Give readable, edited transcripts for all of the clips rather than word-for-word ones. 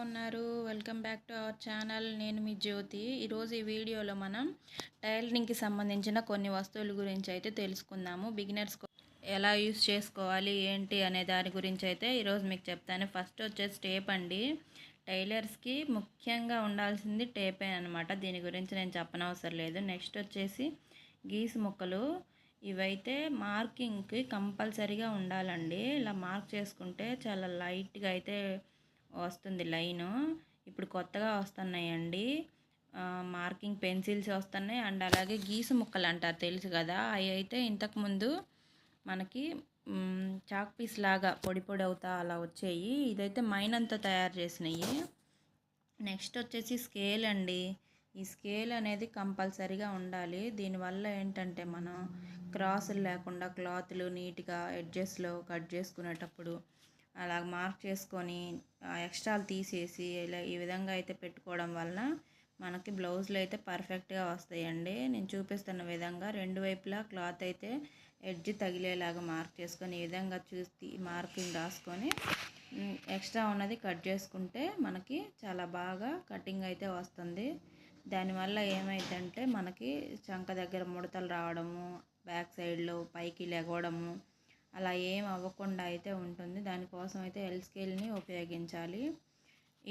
ఉన్నారు? Welcome back to our channel. నేను మీ జ్యోతి. ఈరోజు ఈ వీడియోలో మనం టైలరింగ్కి సంబంధించిన కొన్ని వస్తువుల గురించి అయితే తెలుసుకుందాము. బిగినర్స్ ఎలా యూస్ చేసుకోవాలి ఏంటి అనే దాని గురించి అయితే ఈరోజు మీకు చెప్తాను. ఫస్ట్ వచ్చేసి టేప్ అండి. టైలర్స్కి ముఖ్యంగా ఉండాల్సింది టేపే అనమాట. దీని గురించి నేను చెప్పనవసరం లేదు. నెక్స్ట్ వచ్చేసి గీసు ముక్కలు. ఇవైతే మార్కింగ్కి కంపల్సరీగా ఉండాలండి. ఇలా మార్క్ చేసుకుంటే చాలా లైట్గా అయితే వస్తుంది లైను. ఇప్పుడు కొత్తగా వస్తున్నాయండి మార్కింగ్ పెన్సిల్స్ వస్తున్నాయి. అండ్ అలాగే గీసు ముక్కలు అంటారు, తెలుసు కదా. అవి అయితే ఇంతకుముందు మనకి చాక్ పీస్ లాగా పొడి పొడి అవుతా అలా వచ్చాయి. ఇదైతే మైనంతో తయారు చేసినవి. నెక్స్ట్ వచ్చేసి స్కేల్ అండి. ఈ స్కేల్ అనేది కంపల్సరీగా ఉండాలి. దీనివల్ల ఏంటంటే మనం క్రాసులు లేకుండా క్లాత్లు నీట్గా ఎడ్జెస్లో కట్ చేసుకునేటప్పుడు అలా మార్క్ చేసుకొని ఎక్స్ట్రాలు తీసేసి ఇలా ఈ విధంగా అయితే పెట్టుకోవడం వలన మనకి బ్లౌజులు అయితే పర్ఫెక్ట్గా వస్తాయండి. నేను చూపిస్తున్న విధంగా రెండు వైపులా క్లాత్ అయితే ఎడ్జ్ తగిలేలాగా మార్క్ చేసుకొని ఈ విధంగా చూసి మార్కింగ్ రాసుకొని ఎక్స్ట్రా ఉన్నది కట్ చేసుకుంటే మనకి చాలా బాగా కటింగ్ అయితే వస్తుంది. దానివల్ల ఏమైందంటే మనకి చంక దగ్గర ముడతలు రావడము, బ్యాక్ సైడ్లో పైకి లెగవడము అలా ఏం అవ్వకుండా అయితే ఉంటుంది. దానికోసం అయితే ఎల్ స్కేల్ని ఉపయోగించాలి.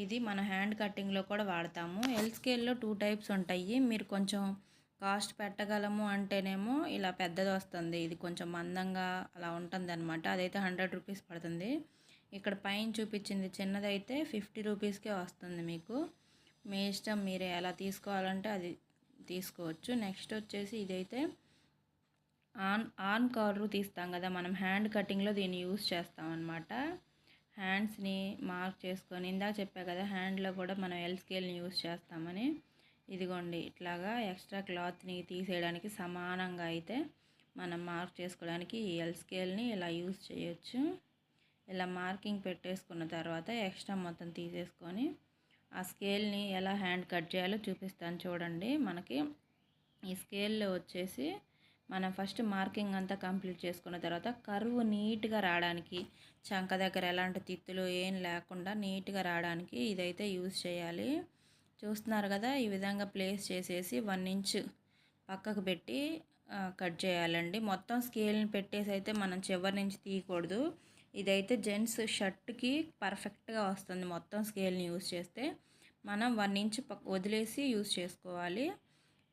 ఇది మన హ్యాండ్ కటింగ్లో కూడా వాడతాము. ఎల్ స్కేల్లో 2 టైప్స్ ఉంటాయి. మీరు కొంచెం కాస్ట్ పెట్టగలము అంటేనేమో ఇలా పెద్దది వస్తుంది. ఇది కొంచెం మందంగా అలా ఉంటుంది అనమాట. అదైతే 100 రూపీస్ పడుతుంది. ఇక్కడ పైన చూపించింది చిన్నదైతే 50 రూపీస్కే వస్తుంది. మీకు మీ ఇష్టం, మీరు ఎలా తీసుకోవాలంటే అది తీసుకోవచ్చు. నెక్స్ట్ వచ్చేసి ఇదైతే ఆన్ కర్వ్ తీస్తాం కదా మనం హ్యాండ్ కటింగ్లో దీన్ని యూస్ చేస్తాం అనమాట. హ్యాండ్స్ని మార్క్ చేసుకొని ఇందాక చెప్పా కదా హ్యాండ్లో కూడా మనం ఎల్ స్కేల్ని యూస్ చేస్తామని. ఇదిగోండి ఇట్లాగా ఎక్స్ట్రా క్లాత్ని తీసేయడానికి సమానంగా అయితే మనం మార్క్ చేసుకోవడానికి ఈ ఎల్ స్కేల్ని ఇలా యూస్ చేయొచ్చు. ఇలా మార్కింగ్ పెట్టేసుకున్న తర్వాత ఎక్స్ట్రా మొత్తం తీసేసుకొని ఆ స్కేల్ని ఎలా హ్యాండ్ కట్ చేయాలో చూపిస్తాను చూడండి. మనకి ఈ స్కేల్లో వచ్చేసి మనం ఫస్ట్ మార్కింగ్ అంతా కంప్లీట్ చేసుకున్న తర్వాత కర్వ్ నీట్గా రావడానికి, చంక దగ్గర ఎలాంటి తిత్తులు ఏం లేకుండా నీట్గా రావడానికి ఇదైతే యూజ్ చేయాలి. చూస్తున్నారు కదా, ఈ విధంగా ప్లేస్ చేసేసి 1 ఇంచ్ పక్కకు పెట్టి కట్ చేయాలండి. మొత్తం స్కేల్ని పెట్టేసి అయితే మనం చివరి నుంచి తీయకూడదు. ఇదైతే జెంట్స్ షర్ట్కి పర్ఫెక్ట్గా వస్తుంది. మొత్తం స్కేల్ని యూజ్ చేస్తే మనం 1 ఇంచ్ వదిలేసి యూజ్ చేసుకోవాలి.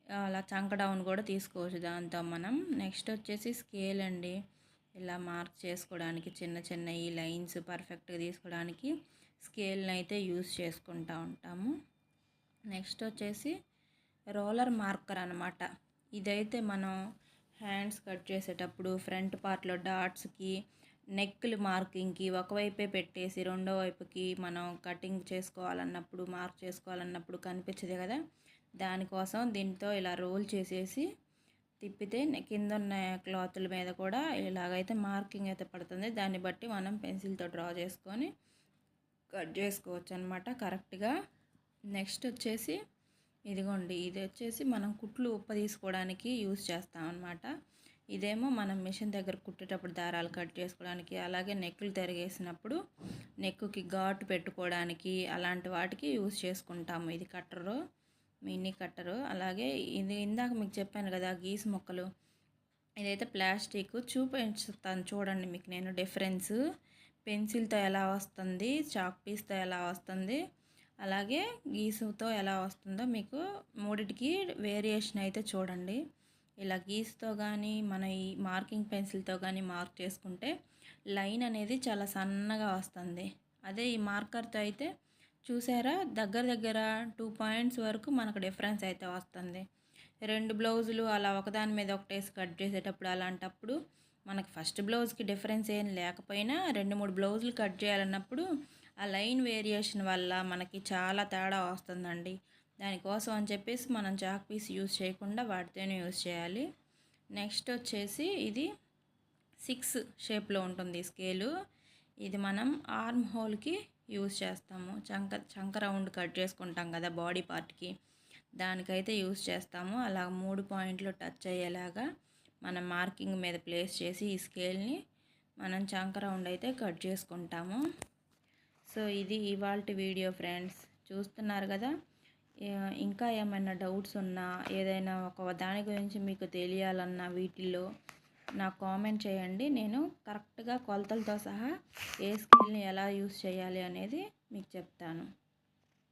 అలా చంక డౌన్ కూడా తీసుకోవచ్చు దాంతో మనం. నెక్స్ట్ వచ్చేసి స్కేల్ అండి. ఇలా మార్క్ చేసుకోవడానికి చిన్న చిన్న ఈ లైన్స్ పర్ఫెక్ట్గా తీసుకోవడానికి స్కేల్ని అయితే యూజ్ చేసుకుంటూ ఉంటాము. నెక్స్ట్ వచ్చేసి రోలర్ మార్కర్ అనమాట. ఇదైతే మనం హ్యాండ్స్ కట్ చేసేటప్పుడు ఫ్రంట్ పార్ట్లో డాట్స్కి, నెక్లు మార్కింగ్కి ఒకవైపే పెట్టేసి రెండో వైపుకి మనం కటింగ్ చేసుకోవాలన్నప్పుడు, మార్క్ చేసుకోవాలన్నప్పుడు కనిపించదు కదా, దానికోసం దీంతో ఇలా రోల్ చేసేసి తిప్పితే కింద ఉన్న క్లాతుల మీద కూడా ఇలాగైతే మార్కింగ్ అయితే పడుతుంది. దాన్ని బట్టి మనం పెన్సిల్తో డ్రా చేసుకొని కట్ చేసుకోవచ్చు అనమాట కరెక్ట్గా. నెక్స్ట్ వచ్చేసి ఇదిగోండి, ఇది వచ్చేసి మనం కుట్లు ఉప్ప తీసుకోవడానికి యూజ్ చేస్తాం అనమాట. ఇదేమో మనం మిషన్ దగ్గర కుట్టేటప్పుడు దారాలు కట్ చేసుకోవడానికి, అలాగే నెక్కులు తిరిగేసినప్పుడు నెక్కుకి ఘాటు పెట్టుకోవడానికి అలాంటి వాటికి యూజ్ చేసుకుంటాము. ఇది కట్టరు, మినీ కట్టరు. అలాగే ఇది ఇందాక మీకు చెప్పాను కదా గీసు మొక్కలు, ఇదైతే ప్లాస్టిక్. చూపిస్తాను చూడండి మీకు నేను డిఫరెన్స్. పెన్సిల్తో ఎలా వస్తుంది, చాక్ పీస్తో ఎలా వస్తుంది, అలాగే గీసుతో ఎలా వస్తుందో మీకు మూడిటికి వేరియేషన్ అయితే చూడండి. ఇలా గీసుతో కానీ మన ఈ మార్కింగ్ పెన్సిల్తో కానీ మార్క్ చేసుకుంటే లైన్ అనేది చాలా సన్నగా వస్తుంది. అదే ఈ మార్కర్తో అయితే చూసారా దగ్గర దగ్గర 2 పాయింట్స్ వరకు మనకు డిఫరెన్స్ అయితే వస్తుంది. 2 బ్లౌజులు అలా ఒకదాని మీద ఒకటేసి కట్ చేసేటప్పుడు అలాంటప్పుడు మనకు ఫస్ట్ బ్లౌజ్కి డిఫరెన్స్ ఏం లేకపోయినా 2-3 బ్లౌజులు కట్ చేయాలన్నప్పుడు ఆ లైన్ వేరియేషన్ వల్ల మనకి చాలా తేడా వస్తుందండి. దానికోసం అని చెప్పేసి మనం చాక్ పీస్ యూజ్ చేయకుండా వాటితోనే యూజ్ చేయాలి. నెక్స్ట్ వచ్చేసి ఇది 6 షేప్లో ఉంటుంది స్కేలు. ఇది మనం ఆర్మ్ హోల్కి యూజ్ చేస్తాము. చంక రౌండ్ కట్ చేసుకుంటాం కదా బాడీ పార్ట్కి, దానికైతే యూజ్ చేస్తాము. అలా 3 పాయింట్లు టచ్ అయ్యేలాగా మనం మార్కింగ్ మీద ప్లేస్ చేసి ఈ స్కేల్ని మనం చంక రౌండ్ అయితే కట్ చేసుకుంటాము. సో ఇది ఇవాల్టి వీడియో ఫ్రెండ్స్, చూస్తున్నారు కదా. ఇంకా ఏమైనా డౌట్స్ ఉన్నా, ఏదైనా ఒక దాని గురించి మీకు తెలియాలన్నా వీటిల్లో నాకు కామెంట్ చేయండి. నేను కరెక్ట్గా కొలతలతో సహా ఏ స్కేల్ని ఎలా యూస్ చేయాలి అనేది మీకు చెప్తాను.